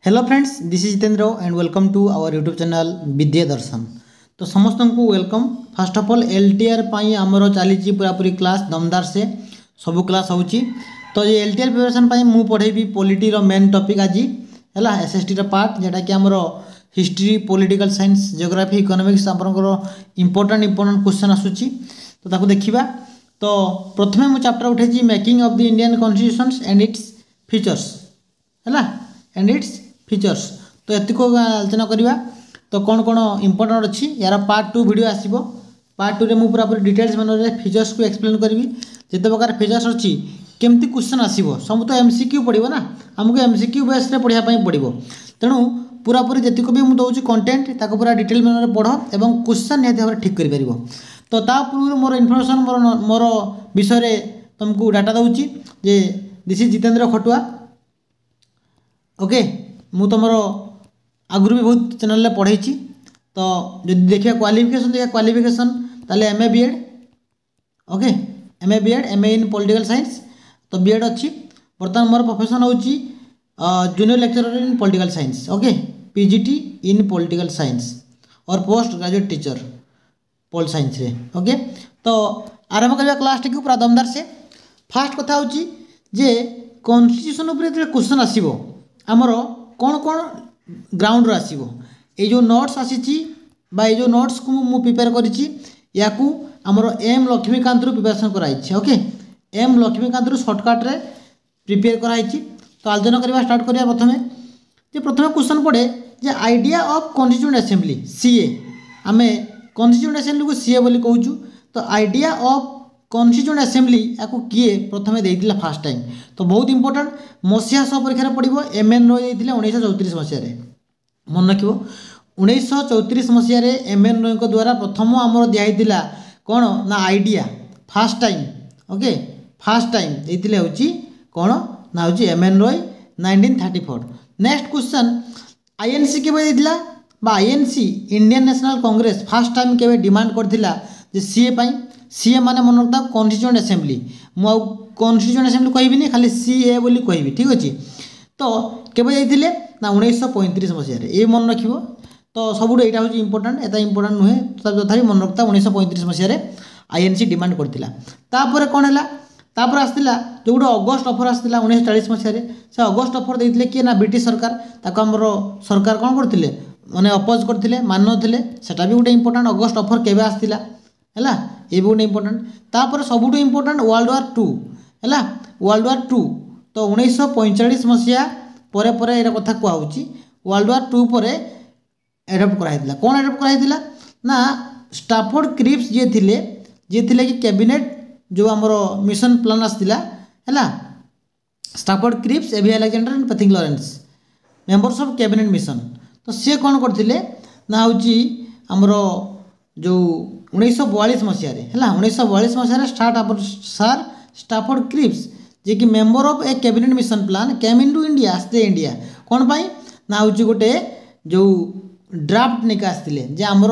Hello friends, this is Jitendra and welcome to our YouTube channel Vidya Darshan. तो समस्त को welcome. First of all LTR पाई आमर चली पूरापूरी क्लास दमदार से सबू क्लास होची। तो ये एलटीआर प्रिपरेशन पाई मु पढ़ेबी पॉलिटी रो मेन टॉपिक आज है एसएसटी रो पार्ट जेटा कि आमर history political science geography economics आपनकर इंपोर्टेंट क्वेश्चन आसूची। तो ताकू देखिबा। तो प्रथमे मु चैप्टर उठेची making of the Indian constitutions and its features है एंड इट्स फीचर्स। तो एति को आलोचना करवा। तो कौन कौन इंपोर्टेंट अच्छी यार पार्ट 2 वीडियो आसीबो। पार्ट 2 रे मु पूरा पूरी डिटेल्स माନରେ फीचर्स को एक्सप्लेन करबी। जेते प्रकार फीचर्स अच्छी केमती क्वेश्चन आसीबो सब तो एमसीक्यू पड़िबो ना, हमको एमसीक्यू बेस रे पढ़िया पई पड़िबो। तेणु पूरा पूरी जेति को भी मु दउची कंटेंट ताको पूरा डिटेल माନରେ पढ़ एवं क्वेश्चन निहाती भाबरे ठीक करि परिबो। तो ता पूर्व मोर इन्फॉर्मेशन मोर विषय रे तुमको डाटा दउची जे this is Jitendra Khatua. Okay, मु तुमर आगुरी भी बहुत चैनल पढ़े। तो जो देखिए क्वालिफिकेशन ताले MA BEd. Okay, MA BEd MA in political science. तो बीएड अच्छी। बर्तमान मोर प्रोफेशन होची junior lecturer in political science. Okay, PGT in political science और post graduate teacher pol science रे। ओके, तो आरंभ करबा क्लास टी पूरा दमदार से। फास्ट कथा होची जे कॉन्स्टिट्यूशन ऊपर क्वेश्चन आसीबो हमरो कौन कौन ग्राउंड रो आसीबो। ए जो नोट्स आसीची बा ए जो नोट्स को मु प्रिपेयर करिची याकू हमरो एम लक्ष्मीकांत रो प्रिपरेशन कराइछि। ओके, एम लक्ष्मीकांत रो शॉर्टकट रे प्रिपेयर कराइछि। तो आलोचना करबा स्टार्ट करिया। प्रथमे क्वेश्चन पड़े जे idea of constituent assembly CA. आमे कॉन्स्टिट्यूएंट असेंबली को सीए बोली कहूछु। तो आइडिया ऑफ कॉन्स्टिट्यूएंट असेंबली याकू किए प्रथमे देइतिला फर्स्ट टाइम। तो बहुत इंपोर्टेंट मसीहा सब परीक्षा पड़ो। एमएन रॉय देइतिले 1934 मसीह रे। मन रखिबो 1934 मसीह रे एमएन रॉय को द्वारा प्रथम आमर दिया कौन ना idea first time. Okay, first time देइतिले होची कौन ना होची MN Roy 1934। Next question INC केबे देइतिला बा INC Indian National Congress first time केबे डिमांड करथिला जे सीए पाई। सीए माने मन रखता कॉन्स्टिट्यूएंट असेंबली। मु कॉन्स्टिट्यूएंट असेंबली कहबिनी खाली सीए बोली कहबी। ठीक अछि। तो केबे जाइतिले ना 1935 मसीह रे। ए मन रखिबो। तो सबुड एटा होची इंपोर्टेंट। एता इंपोर्टेंट नुहे तथापि मन रखता 1935 मसीह रे आईएनसी डिमांड करथिला। तापर कोन हला तापर आस्तिला जो गुड अगस्त ऑफर आस्तिला 1940 मसीह रे। से अगस्त ऑफर देइतिले कि ना ब्रिटिश सरकार। ताको हमरो सरकार कोन करथिले माने अपोज करथिले मान नथिले। सेटा भी गुटे इंपोर्टेंट। अगस्त ऑफर केबे आस्तिला है ये भी गोटे इंपोर्टेंट। तापर सबुठ इंपोर्टेंट वर्ल्ड वार 2 है वर्ल्ड वार 2। तो 1945 मसीहा परे परे एटा कथा कहूँ वर्ल्ड वार 2 पर एडप्ट कराइला। कौन एडप्ट कराइला ना स्टाफोर्ड क्रिप्स जे थिले कि कैबिनेट जो आमर मिशन प्लान आसला है Stafford Cripps AV Alexander and Pethick Lawrence members of cabinet mission. तो सी कौन करथिले ना होची आमर जो 1942 मसीह है 1942 मसीह सर स्टाफोर्ड क्रिप्स जे कि member of a cabinet mission plan came in to India आसते इंडिया कौन पाई ना हूँ गोटे जो ड्राफ्ट निका आसते जे आमर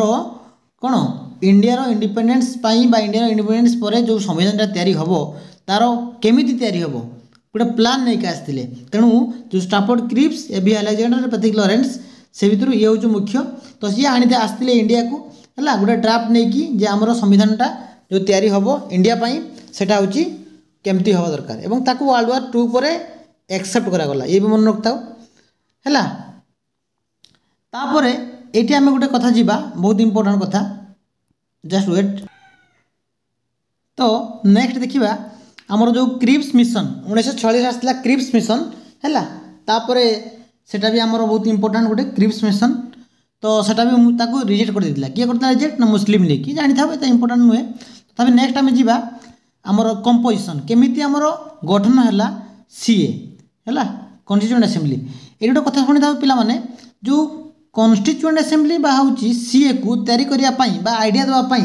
कौन इंडिया इंडिपेंडेंस पाई बा इंडिया इंडिपेंडेंस पर जो संविधान तैयारी हम तार केमिति तैयारी हम गोटे प्लान नहीं आसते। तेणु जो स्टाफोर्ड Cripps AV Alexander Pethick Lawrence से भितर ये हूँ मुख्य। तो सी आनी आसते इंडिया को है गोटे ड्राफ्ट नहीं कि जे आमर संविधानटा जो तैयारी हम इंडिया पाई सेटा होची केमती हवा दरकार एवं ताकू वर्ल्ड वार 2 पर एक्सेप्ट करागला। ये भी मन रखता है। तापर ये आम गोटे कथा जीवा बहुत इंपोर्टेंट कथा जस्ट वेट। तो नेक्स्ट देखिबा आमर जो क्रिप्स मिशन 1946 आसला क्रिप्स मिशन है तापर सेटा भी आमर बहुत इंपोर्टेंट गोटे क्रिप्स मिशन। तो सेटा भी ताको रिजेक्ट कर देतिला। किए करता रिजेक्ट ना मुस्लिम लीग कि जानि थाबे इंपोर्टेंट नुहे। तबे नेक्स्ट आमे जीवा आमर कंपोजिशन केमिति आमर गठन हैला सीए हैला कॉन्स्टिट्यूएंट असेंबली। ए गोटे कथा सुनि थाबे पिला माने जो कॉन्स्टिट्यूएंट असेंबली बा होची सीए को तयारी करिया पई बा आइडिया देवा पई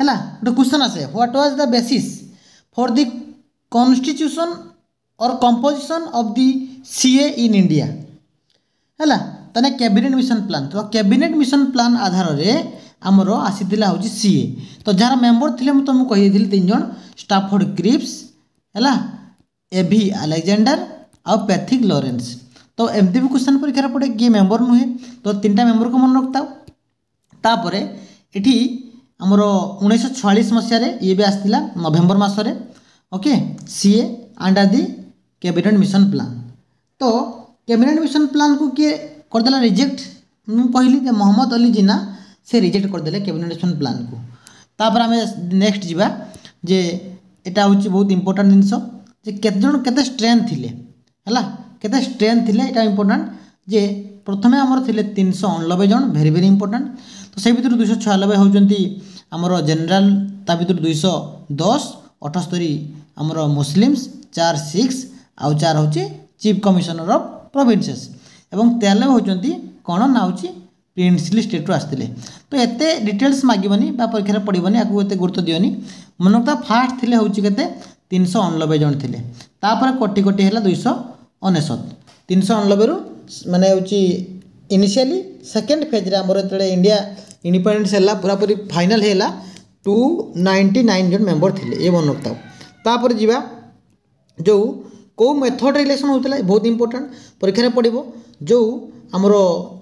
हैला गोटे क्वेश्चन आसे what was the basis for the constitution और composition of the CA in India हैला तने कैबिनेट मिशन प्लान। तो कैबिनेट मिशन प्लान आधार रे आमर आसीतिला होची सीए। तो जार मेंबर थिले मु तुमको कहि दिली 3 जण स्टाफोर्ड क्रिप्स हैला एवी अलेक्जेंडर और पैथिक लॉरेंस। तो एमती भी क्वेश्चन परीक्षा पड़े किए मेंबर नुहे तो 3टा मेंबर को मन रखता तापर एठी आमर 1946 मसीह ये भी आसला नवेम्बर मसरे okay CA under the cabinet mission plan तो कैबिनेट मिशन प्लान को किए करदेला रिजेक्ट मुझे कहली मोहम्मद अली जिन्ना से रिजेक्ट करदे कैबिनेट मिशन प्लान को तापर आम नेक्स्ट जीवा जे एटा हूँ बहुत इंपोर्टेंट जिनस जे केते जन केते स्ट्रेंथ थिले हला केते स्ट्रेंथ थिले एटा इंपोर्टेंट जे प्रथमे आमर थिले 389 जन वेरी वेरी इंपोर्टेंट तो से भीतर 296 होउचंती आमर जनरल ता भीतर 210 78 आमर मुस्लिम्स 4 6 आउ 4 होची चीफ कमिशनर ऑफ प्रोविंसेस एवं 93 होउचंती कोन ना होची प्रिंसली स्टेट आसते तो एते डिटेल्स मागबनी परीक्षा पड़ोनी आपको एत गुरुत्व दियोनी मन रखता फास्ट थे हूँ के 389 जन थे तापर कोटी कोटी है 299 389 रु माने हूँ इनिशियली सेकेंड फेज रे आमर जो इंडिया इंडिपेंडेंस है पूरापूरी फाइनल है 299 जन मेंबर थे ये मन रखता तापर जीवा जो कौ मेथड इलेक्शन होता बहुत इंपोर्टेंट परीक्षा पड़ो जो आमर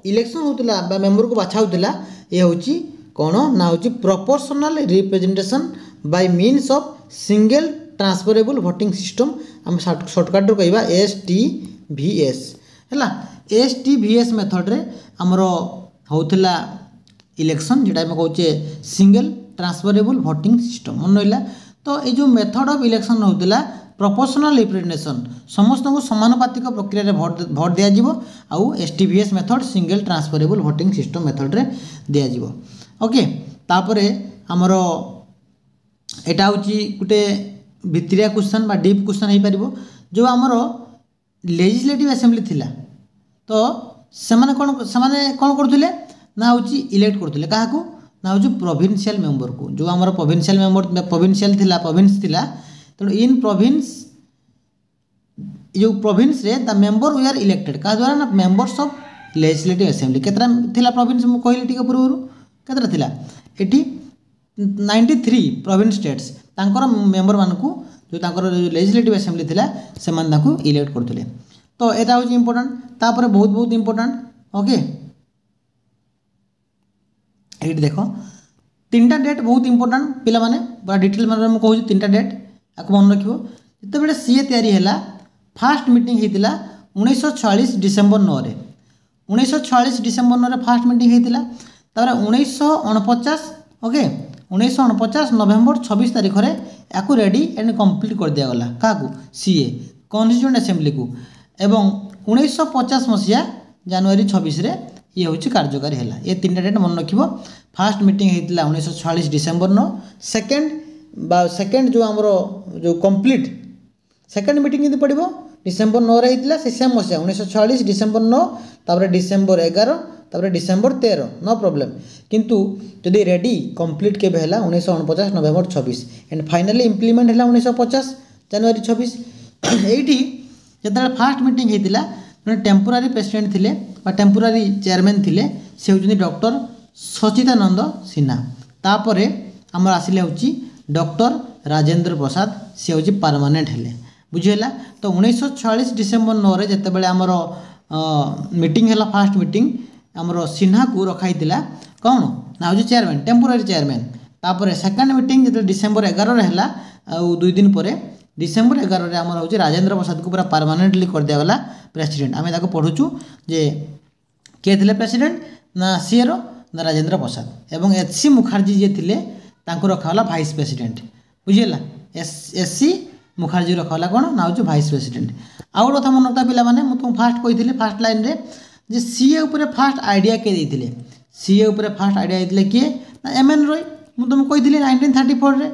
इलेक्शन होता मेंबर को बाछा होता ये हूँ कौन ना हूँ proportional representation bye means of single transferable voting system आम शॉर्टकट कहवा STVS है STVS मेथड रे आमर होता इलेक्शन जोटा आम कहे सिंगल ट्रांसफरेबल वोटिंग सिस्टम मन रहा तो ये जो मेथड ऑफ इलेक्शन होता प्रोपोर्शनल रिप्रेजेंटेशन समस्त को समानुपातिक प्रक्रिया भोट दिज्व आउ STVS method single transferable voting system method रे दिज्व ओके तापर आमर एटा हूँ गोटे भितरिया क्वेश्चन बा डीप क्वेश्चन हो पार जो आमर लेजिस्लेटिव असेंबली थिला तो सेमाने कौन करथिले ना हूँ इलेक्ट करथिले काहाकू ना हूँ प्रोविंशियल मेंबर को जो आमर प्रोविंशियल मेंबर प्रोविंशियल थिला प्रोविंस थिला तो इन प्रोविंस जो प्रोविंस रे the member we are elected का द्वारा ना मेंबर्स ऑफ लेजिस्लेटिव असेंबली केतरा थिला प्रोविंस मु कहली टिके पूर्व केतरा थिला एटी 93 प्रोविंस स्टेट्स तांकर मेंबर मानकू जो तांकर लेजिस्लेटिव असेंबली थिला से मान ताकू इलेक्ट करथिले तो एटा हो इंपोर्टेंट तापर बहुत बहुत इंपोर्टेंट ओके एटी देखो 3टा डेट बहुत इंपोर्टेंट पिला माने बड़ा डिटेल माने मु कहू 3टा डेट आपको मन रखियो जिते बेले सीए तैयारी हैला फास्ट मीटिंग हेतिला 1946 डिसेंबर 9 रे 1946 डिसेंबर 9 रे फास्ट मीटिंग हेतिला तापर 1949 ओके 1949 नवेम्बर 26 तारीख रे याकू रेडी एंड कंप्लीट कर दिया गला काकू सीए कॉन्स्टिट्यूएंट असेंबली को एवं 1950 मसीहा जनवरी 26 रे ये हूँ कार्यकारी है ये 3टा डेट मन रखियो फास्ट मीटिंग हेतिला 1946 डिसेंबर 9 सेकेंड जो आमर जो कंप्लीट सेकेंड मीटिंग यदि पड़ो डिसेंबर 9 रे हेतिला से सेम मसीहा 1946 डिसेंबर 9 तापर डिसेंबर 11 तापर डिसेंबर 13 नो प्रॉब्लम किंतु जदि रेडी कंप्लीट के है 1949 नवेम्बर 26 एंड फाइनली इम्प्लीमेंट है 1950 जनवरी 26 ये जो फास्ट मीटिंग होता जड़े टेम्पोरारी प्रेसिडेंट थे टेम्पोरारी चेयरमैन थे से होती डॉक्टर सचिदानंद सिन्हा तापर आमर आसिले हूँ डॉक्टर राजेंद्र प्रसाद सी हूँ परमानेंट है बुझीगला तो 1946 डिसेंबर 9 रे जिते बड़े आमर मीटिंग है फास्ट मीटिंग आमर सिन्हा को रखाई कौन ना हूँ चेयरमैन टेम्पोरारी चेयरमैन तापर सेकेंड मीटिंग जो डिसेंबर 11 है आउ 2 दिन पर डिसेंबर 11 रे आमर हूँ राजेंद्र प्रसाद को पूरा परमानेंटली कर दिया गला प्रेसिडेंट आम ताको पढ़ुचु जे किए थे प्रेसिडेंट ना सीए रो ना राजेंद्र प्रसाद एवं HC मुखर्जी जी थे तांको रखाला भाइस प्रेसिडेंट बुझीगला SC मुखर्जी रखाला कौन ना हूँ भाइस प्रेसिडेंट आउ गोटे कथा मन रखता पिला माने मु तुम फास्ट कही फास्ट लाइन रे जे सीए ऊपर फास्ट आइडिया किए देते सीए ऊपर फास्ट आइडिया देते किए ना MN रॉय मु तुम कही 1934 रे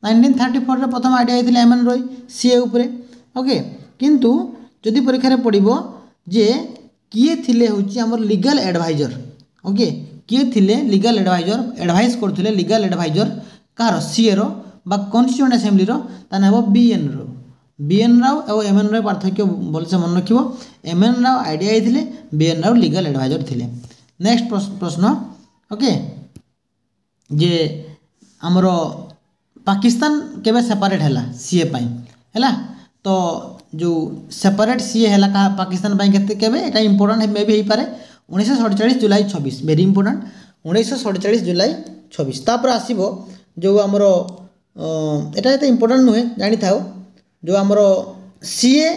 1934 रे प्रथम आइडिया होता MN रॉय सीए ऊपर ओके किंतु जदि परीक्षा पड़ो जे किए थिले होची हमर लीगल एडवाइजर ओके किए थिले लीगल एडवाइजर एडवाइस करथिले लीगल एडवाइजर कार सीए रो बा कॉन्स्टिट्यूएंट असेंबली रो ताने हो BN राव और MN राव पार्थक्य भलसे मन रखिबो MN राव आइडिया आइथिले BN राव लीगल एडवाइजर थिले नेक्स्ट प्रश्न ओके जे हमरो पाकिस्तान केबे सेपरेट हैला सीए पाई हैला तो जो सेपरेट सीए है पाकिस्तान केबे एटा इंपोर्टेंट मे भी हो पारे 1947 जुलाई 26 वेरी इंपोर्टेंट 1947 जुलाई 26 तापर आसीबो जो आमर एटा एते इंपोर्टेंट नुहे जानी थाओ जो आमर CA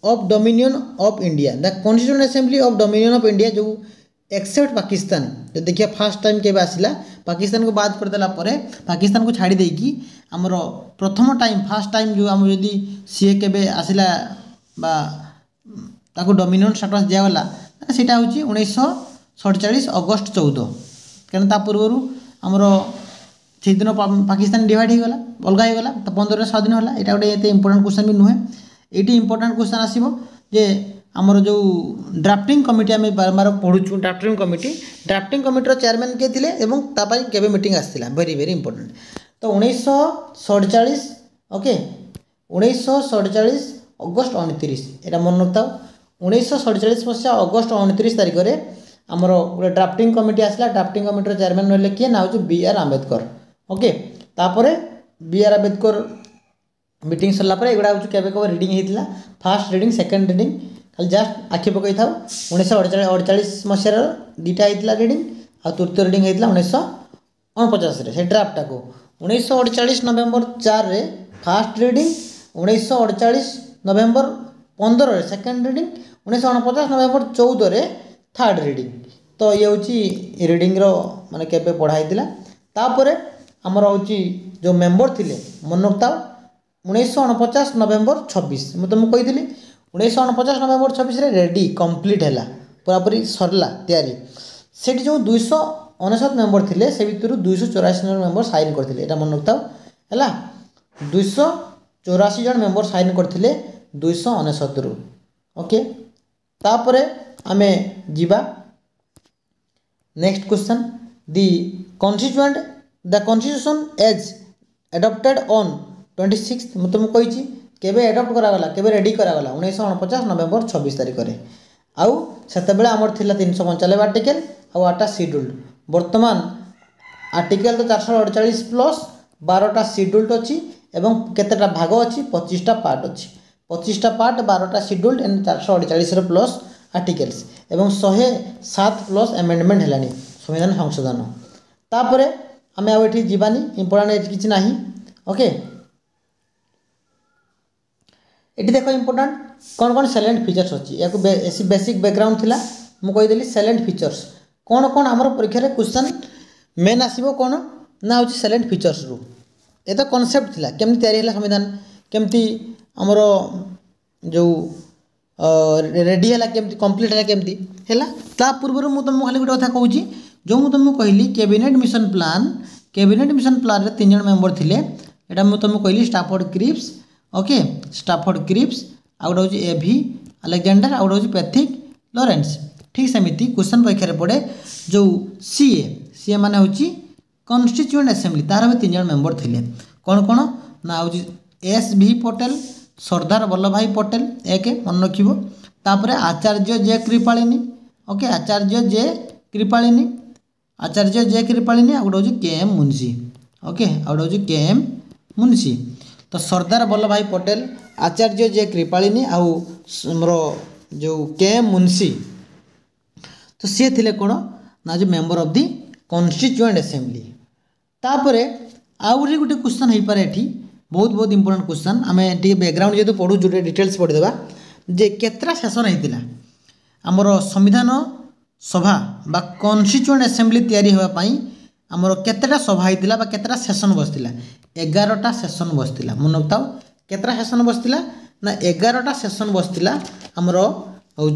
of dominion of India the constituent assembly of dominion of India जो एक्सेप्ट पाकिस्तान जो देखिए फास्ट टाइम केबे आसिला पाकिस्तान को बाद कर देला परे पाकिस्तान को छाड़ी देकी आमर प्रथम टाइम फास्ट टाइम जो आम जदि सीए केबे आसिला बा ताको डोमिनियन स्टेटस दियागला सेटा होची 1947 अगस्त 14 कारण ता पूर्व आमर से दिन पाकिस्तान डिवाइड हो गला अलग हो गला तो 15 स्वाधीन होला एटा गोटे एते इंपोर्टेंट क्वेश्चन भी नुहे एटी इंपोर्टेंट क्वेश्चन आसीबो जे आमर जो ड्राफ्टिंग कमिटी आम बारंबार पढ़ुचु ड्राफ्टिंग कमिटीर चेयरमैन किए थे एवं तापाई केबे मीटिंग आसला वेरी वेरी इंपोर्टेंट तो 1947 ओके 1947 अगस्त 29 एटा मन रखता 1947 मसीहा अगस्त 29 तारिख में आमर गोटे ड्राफ्टिंग कमिटी आसला ड्राफ्टिंग कमिटीर चेयरमैन रहे किए ना हूँ बी आर आंबेडकर ओके तापर बी आर आंबेडकर मीटिंग सरला पर एगुड़ा हूँ केबे केबे रिडिंग होता फास्ट रिडिंग सेकेंड रिडिंग खाली जस्ट आखि पकई था 1948 मसीहार दुटा होता रिडिंग आ तृतीय रिडिंग होता 1949 से ड्राफ्टा को 1948 नवेम्बर 4 रे फास्ट रिडिंग 1948 नवेम्बर 15 रे सेकेंड रिडिंग 1949 नवेम्बर 14 रे थर्ड रिडिंग तो ये हूँ रिडिंग माने केबे पढ़ाई तापर आमर हूँ जो मेंबर थिले मन रखता 1949 नवेम्बर 26 मुझे तुमको कही 1949 नवेम्बर 26 रे रेडी कंप्लीट है पूरापूरी सरला तैयारी से जो 259 मेंबर थिले से भितर 284 मेंबर साइन करथिले एटा मन रखता है 284 जन मेंबर साइन करथिले 259 रु ओके तापरे आमे जीवा next question the constitution as adopted on 26 मुझे तुमको कही केबे एडप्ट करागला केबे रेडी करागला 1949 नवेम्बर 26 तारिख में आउ सेते बेले आमर थिला 395 आर्टिकल आउ 8टा शेड्यूल्ड वर्तमान आर्टिकल तो 448 प्लस 12टा शेड्यूल्ड अच्छी एवं केतेटा भाग अच्छी 25टा पार्ट अच्छी 25टा पार्ट 12टा शेड्यूल्ड एंड 448 प्लस आर्टिकल्स एवं 107 प्लस एमेंडमेंट है संविधान संशोधन तापर आम आउ ये जीवानी इंपोर्टेंट किसी ना ओके ये देख इंपोर्टेंट कौन कौन साइलेंट फीचर्स अच्छी या बेसिक बैकग्राउंड थिला मु कहीदेली साइलेंट फीचर्स कौन कौन आमर परीक्षा क्वेश्चन मेन आसो कौन ना हूँ साइलेंट फीचर्स रु ये तो कॉन्सेप्ट थिला केमती तैयारी है संविधान केमती आमर जो रेडी है केमती कंप्लीट है केमती है ता पूर्व मुझे तुमको खाली गोटे कथा कहूँ जो मुझे तुमको कहली कैबिनेट मिशन प्लान रे 3 जन मेंबर थिले एटा मुझे तुमको कहली स्टाफोर्ड क्रिप्स ओके स्टाफोर्ड क्रिप्स आउ गोटे हूँ एभी अलेक्जेंडर आउ गोटे हूँ पैथिक लॉरेंस ठीक सेमती क्वेश्चन परीक्षा पड़े जो सीए माने हूँ कॉन्स्टिट्यूएंट असेंबली तार भी 3 जन मेंबर थिले कौन कौन ना हूँ एस भी पटेल सरदार वल्लभ भाई पटेल एक मन रखिबो तापर आचार्य जे कृपालिनी ओके आचार्य जे कृपालिनी आ गोटे हूँ के एम मुंशी ओके आ गोटे हूँ के एम मुंशी तो सरदार वल्लभ भाई पटेल आचार्य जे कृपालिनी आमर जो के एम मुंशी तो सी थिले कौन ना जो member of the constituent assembly तापरे आउरी गोटे क्वेश्चन हो पारे एठी बहुत बहुत इंपोर्टेंट क्वेश्चन आम टे बैकग्राउंड जेहतु पढ़ू जो डिटेल्स पढ़ीदेवा जे केतरा सेशन होता आमर संविधान सभा बा कॉन्स्टिट्यूएंट असेंबली तैयारी होगापाई आमर केतेटा सभा होता बा केतेटा सेशन बसला 11टा सेशन बसला मन रखता केतरा सेशन बसला ना 11टा सेशन बसला आमर हूँ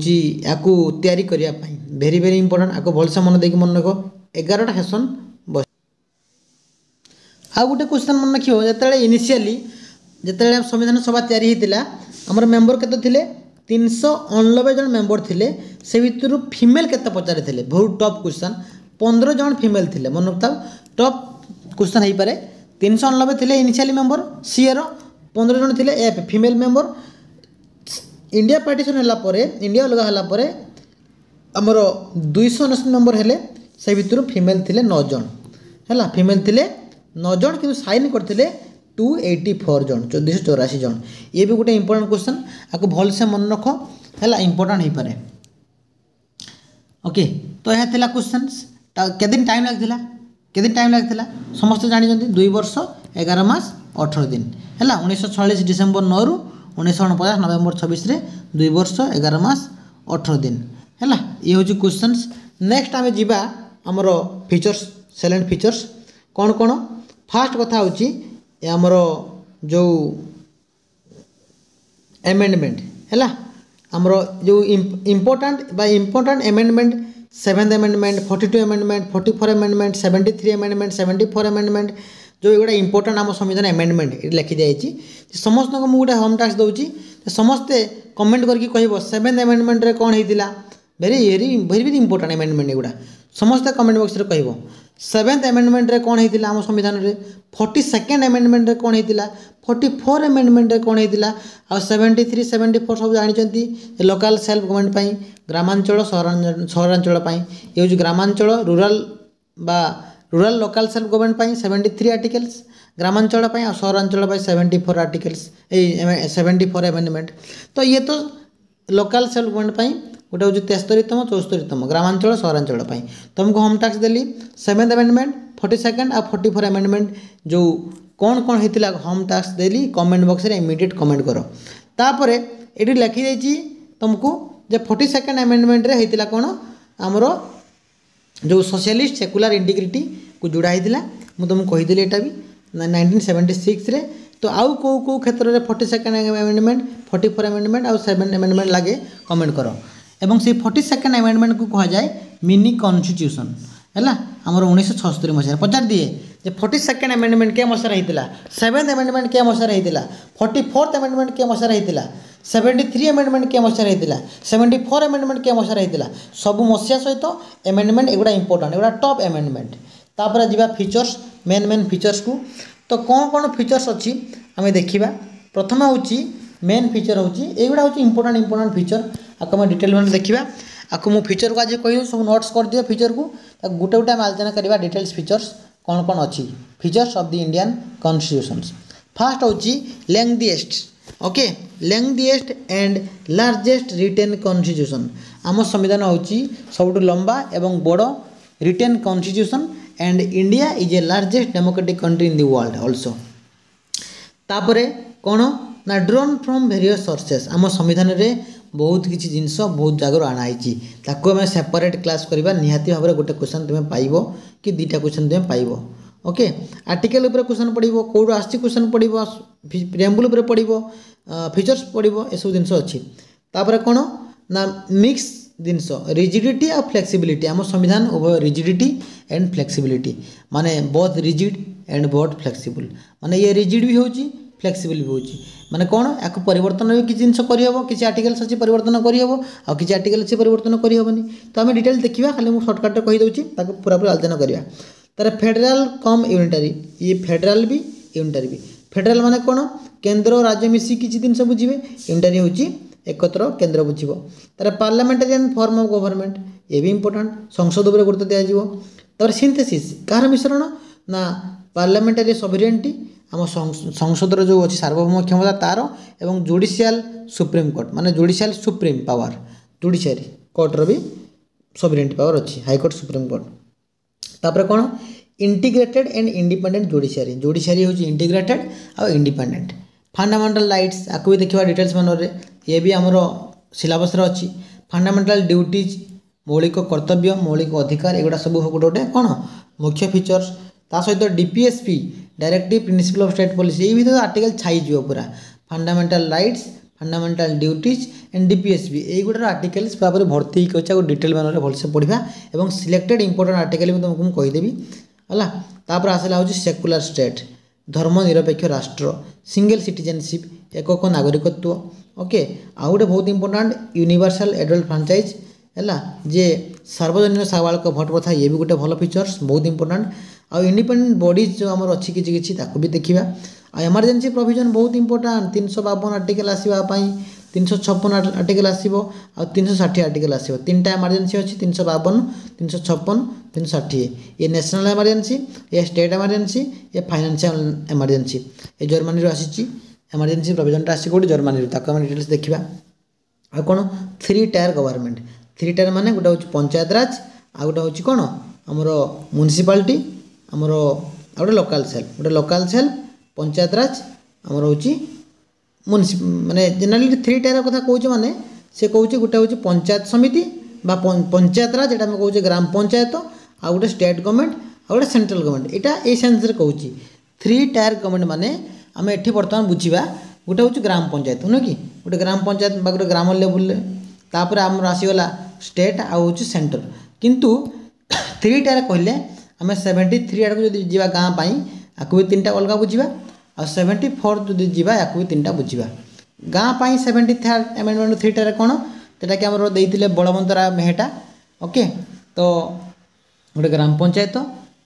या तैयारी करने भेरी भेरी इंपोर्टेंट आपको भलसे मन देख मन रख 11टा सेशन बस आउ गोटे क्वेश्चन मन रखियो जो इनिशियली जो संविधान सभा तैयारी होता आमर मेंबर केते 389 जन मेंबर थिले से भितर फीमेल केते पचारे थिले बहुत टफ क्वेश्चन 15 जन फीमेल थिले मन रखता टफ क्वेश्चन हो पारे 389 थिले इनिशियली मेंबर सीए रो 15 जन थिले F female member India partition होला परे इंडिया अलग होला परे आमर 299 मेंबर हेले से भितर फीमेल थिले 9 जन हैला फीमेल थिले 9 जन किंतु साइन करथिले 284 जन 1484 जन। ये भी गोटे इंपोर्टेंट क्वेश्चन आपको भल से मन रख है इंपोर्टेंट हो पारे। ओके तो यह थिला क्वेश्चंस के दिन टाइम लगता समस्त जानते 2 वर्ष 11 मास 18 दिन है 1946 डिसेम्बर 9 रु 1949 नवेम्बर 26 रे 2 वर्ष 11 मास 18 दिन है। ये हूँ क्वेश्चंस। नेक्स्ट आम जा आमर फीचर्स साइलेंट फीचर्स कौन कौन। फास्ट कथा हूँ आमर जो एमेंडमेंट है आमर जो important amendment 7th amendment 42 amendment 44 amendment 73 amendment 74 amendment जो ये इंपोर्टेंट आम संविधान अमेंडमेंट ये लिखी जाइए। समस्त को मुझे होम टास्क दूसरी समस्ते कमेंट करके कह 7th अमेंडमेंट रे कौन होता very very very important amendment एगुड़ा समस्ते कमेंट बॉक्स रे कह 7th अमेंडमेंट रे कौन होता आम संविधान रे 42nd अमेंडमेंट रे कौन होता 44 अमेंडमेंट रे कौन होता आ 73 74 सब जानते लोकल सेल्फ गवर्नमेंट ग्रामांचल सहरांचल ये हूँ ग्रामांचल rural local self government 73 articles ग्रामांचल और सहरांचल 74 आर्टिकल्स 74 अमेंडमेंट। तो ये तो लोकल सेल्फ गवर्नमेंट गोटे हूँ 73तम 74तम ग्रामांचल सहरांचल तुमको होम टास्क देली 7th अमेंडमेंट 42nd और 44 अमेंडमेंट जो कौन कौन होता होम टास्क देली कमेंट बॉक्स रे इमीडिएट कमेंट करो। तापर ये लिखी जाइए तुमको जे 42nd अमेंडमेंट रे होता कौन आमर जो सोशलिस्ट सेकुलर इंटीग्रिटी को जोड़ा होता मुझे तुमको कहीदेली यहाँ भी 1976 रे। तो आउ कौ क्षेत्र में 42nd अमेंडमेंट 44 अमेंडमेंट और 7th अमेंडमेंट लगे कमेंट करो। एवं से 42nd अमेंडमेंट को कह जाए मिनी कन्स्टिट्यूशन है आमर 1976 मसीह पचार दिए जे 42nd अमेंडमेंट के मसीह होता 7th अमेंडमेंट के मसीह होता 44th अमेंडमेंट के मसीह होता 73 अमेंडमेंट के मसीह होता 74 अमेंडमेंट के मसीह होता सब मसीहा सहित अमेंडमेंट एगुड़ा इंपोर्टेंट एगुड़ा टॉप अमेंडमेंट। तापर जीवा फीचर्स मेन फीचर्स को तो कौन कौन फीचर्स अच्छी आम देखा। प्रथम हूँ मेन फीचर हूँ युवा हूँ इंपोर्टेंट फीचर आपको आम डिटेल में देखा। आपको मुझे फीचर को आज कह सब नोट्स कर दियो फीचर को गोटे गोटे आम आलोचना करवा डिटेल्स फीचर्स कौन कौन अच्छी features of the Indian constitution. First हूँ lengthiest okay lengthiest and largest written constitution आम संविधान हूँ सब लंबा एवं बड़ written constitution and India is a largest democratic country in the world also. तापर कौन ना ड्रोन फ्रॉम वेरियस सोर्सेस आम संविधान रे बहुत किसी जिनस बहुत जगह आनाई ताको आम सेपरेट क्लास करवा निहाती भाव में गोटे क्वेश्चन तुम्हें पाइब कि 2टा क्वेश्चन तुम्हें पाइब। ओके आर्टिकल उपर क्वेश्चन पड़ो कौट आसी क्वेश्चन पड़ो प्रिएम्बल उपर पड़ो फीचर्स पड़ो ये सब जिनस अच्छी। तापर कौन ना मिक्स जिनस रिजिडिटी और फ्लेक्सिबिलिटी आम संविधान उभय रिजिडिटी एंड फ्लेक्सिबिलिटी माने both rigid and both flexible माने ये रिजिड भी होची फ्लेक्सिबल भी होची माने कौन या परिवर्तन भी किसी जिन करहब किसी आर्टिकल्स अच्छी परिवर्तन करहब आ किसी आर्टिकल अच्छी परिवर्तन करहबनी। तो आम डिटेल देखा खाली मुझे सर्टकट कहीदे पूरापूरी आलोचना करवा। तार फेडराल कम यूनिटारी ये फेडराल भी यूनिटारी भी फेडराल माने कौन केन्द्र और राज्य मिसी किसी जिन बुझे यूनिटारी हूँ एकत्र केन्द्र बुझ। तार पार्लियामेंटारियन फॉर्म ऑफ गवर्नमेंट ये भी इंपोर्टेंट संसद उपर गुरुत्व दिज्व। तार सिंथेसिस कहार मिश्रण ना पार्लियामेंटारी सॉवरेनिटी आम संसद जो अच्छी सार्वभौम क्षमता तार एवं जुडिशियल सुप्रीम कोर्ट माने जुडिशियल सुप्रीम पावर जुडिशियरी कोर्टर भी सॉवरेनिटी पावर अच्छी हाईकोर्ट सुप्रीम कोर्ट। तापर कौन integrated and independent judiciary judiciary हूँ इंटीग्रेटेड और इंडिपेंडेंट। फंडामेंटल राइट्स आपको भी देखा डिटेल्स मानरे ये भी आमर सिलेबस अच्छी फंडामेंटल ड्यूटीज मौलिक कर्तव्य मौलिक अधिकार एगुड़ा सब गोटे गोटे कौन मुख्य फीचर्स ता सहित DPSP directive principle of state policy ये भी तो आर्टिकल छाई पूरा fundamental rights fundamental duties and DPSP यही आर्टिकल्स पूरा भर्ती होकर डिटेल मान भलसे पढ़ा और सिलेक्टेड इंपोर्टेंट आर्टिकल भी तुमको मुझे कहीदेवी है। तापर आसला हूँ सेकुलर स्टेट धर्मनिरपेक्ष राष्ट्र सिंगल सिटीजनशिप एकक नागरिकत्व ओके आउ गोटे बहुत इंपोर्टेंट यूनिवर्सल एडल्ट फ्रांचाइज है जे सार्वजनिक साबालक भोट प्रथा ये भी गोटे भल फीचर्स बहुत इंपोर्टेंट आ इंडिपेंडेंट बॉडीज जो आमर अच्छी किसी देखा भी देखा। आ एमरजेंसी प्रोविजन बहुत इंपोर्टेंट 352 आर्टिकल आसवाई 356 आर्टिकल आसीबो आ 360 आर्टिकल आसीबो तीनटा इमरजेंसी अछि 352 356 360 ये नेशनल इमरजेंसी ये स्टेट इमरजेंसी ये फाइनेंशियल इमरजेंसी ये जर्मनी रो आसीची इमरजेंसी प्रोविजन आसी गोटे जर्मनी ताको हम डिटेल्स देखिबा आ कोन 3 टायर गवर्नमेंट 3 टायर माने गोटे होची पंचायत राज आ गोटे होची कोन हमरो म्युनिसिपालिटी हमरो आ गोटे लोकल सेल पंचायत राज हमरो होची माने जनरली 3 टायर कथा कहूँ माने से कहूँ गोटे हूँ पंचायत समिति बा पंचायत राज यहाँ कहूँ ग्राम पंचायत आ गोटे स्टेट गवर्नमेंट आ गोटे सेंट्रल गवर्नमेंट यहाँ ये सेन्स कहूँ 3 टायर गवर्नमेंट माने आम एठी बर्तमान बुझा गोटे हूँ ग्राम पंचायत नुह कि गोटे ग्राम पंचायत बा गोटे ग्राम लेवल तापर आमर आसीगला स्टेट आ हूँ सेंटर किंतु 3 टायर कहले आम 73 आड़ को जब जा गाँव आपको भी 3टा अलग बुझा आ 74 जो जीवा या भी 3टा बुझा गाँव 73 एमेंडमेंट 3 टायर कौन जोटा कि आमर देते बलवंतरा मेहटा ओके तो गोटे ग्राम पंचायत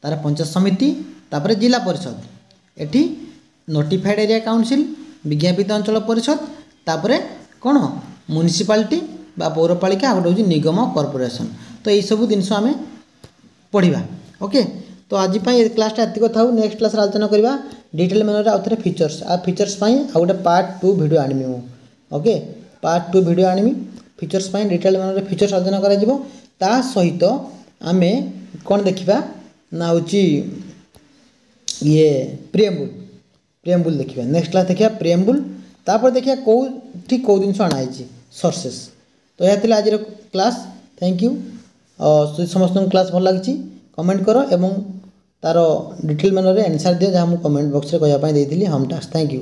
तार पंचायत समिति तापर जिला परिषद एटी नोटिफाइड एरिया काउंसिल विज्ञापित अंचल परिषद तापर कौन म्युनिसिपालिटी बा पौरपालिका गोटे हूँ निगम कॉर्पोरेशन तो यही सब जिन आम पढ़ा ओके तो आज क्लासटा एति था नेक्स्ट क्लास आलोचना करवा डिटेल मेनर आउ थे फीचर्स आ फीचर्स आ गोटे पार्ट 2 वीडियो आनमी मु ओके पार्ट 2 वीडियो आनमी फीचर्स डिटेल मेनर फीचर्स आलोचना करा सहित आम कौन देखा ना हूँ ये प्रिएम्बुल देखिए नेक्स्ट क्लास देखिए प्रिएम्बुल तापर देखिए कौटी कौ जिन अणाई सोर्सेस तो यह आज क्लास थैंक यू समस्त क्लास भल लगी कमेंट करो एवं तार डिटेल मेनर आंसर दियो जहाँ मुझे कमेंट बॉक्स में कहवाई हम टास्क थैंक यू।